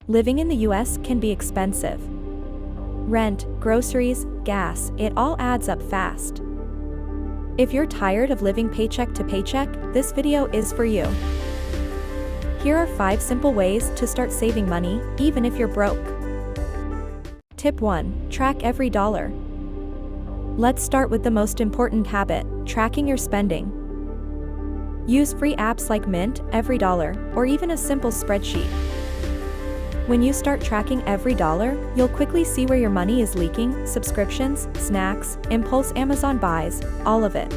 Living in the US can be expensive. Rent, groceries, gas, it all adds up fast. If you're tired of living paycheck to paycheck, this video is for you. Here are 5 simple ways to start saving money, even if you're broke. Tip 1. Track every dollar. Let's start with the most important habit, tracking your spending. Use free apps like Mint, Every Dollar, or even a simple spreadsheet. When you start tracking every dollar, you'll quickly see where your money is leaking: subscriptions, snacks, impulse Amazon buys, all of it.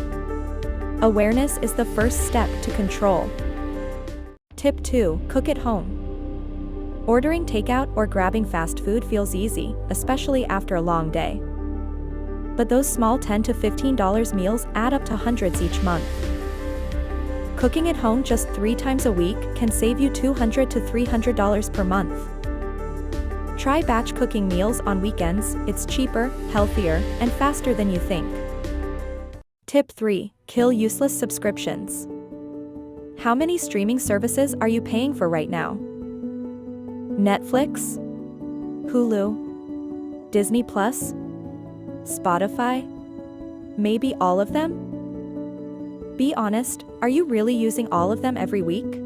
Awareness is the first step to control. Tip 2. Cook at home. Ordering takeout or grabbing fast food feels easy, especially after a long day. But those small $10 to $15 meals add up to hundreds each month. Cooking at home just 3 times a week can save you $200 to $300 per month. Try batch cooking meals on weekends. It's cheaper, healthier, and faster than you think. Tip 3. Kill useless subscriptions. How many streaming services are you paying for right now? Netflix? Hulu? Disney Plus? Spotify? Maybe all of them? Be honest, are you really using all of them every week?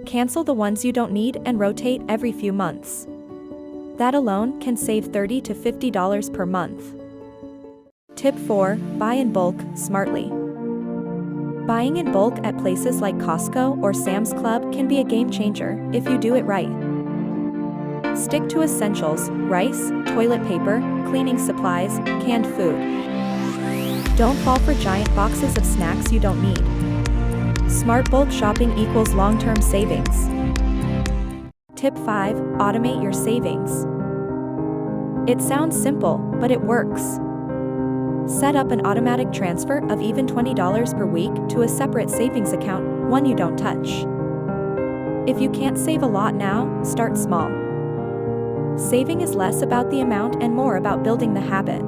Cancel the ones you don't need and rotate every few months. That alone can save $30 to $50 per month. Tip 4. Buy in bulk, smartly. Buying in bulk at places like Costco or Sam's Club can be a game changer if you do it right. Stick to essentials: rice, toilet paper, cleaning supplies, canned food. Don't fall for giant boxes of snacks you don't need. Smart bulk shopping equals long-term savings. Tip 5. Automate your savings. It sounds simple, but it works. Set up an automatic transfer of even $20 per week to a separate savings account, one you don't touch. If you can't save a lot now, start small. Saving is less about the amount and more about building the habit.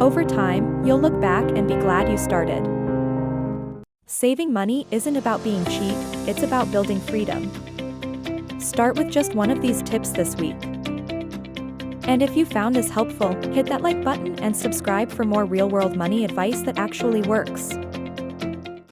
Over time, you'll look back and be glad you started. Saving money isn't about being cheap, it's about building freedom. Start with just one of these tips this week. And if you found this helpful, hit that like button and subscribe for more real-world money advice that actually works.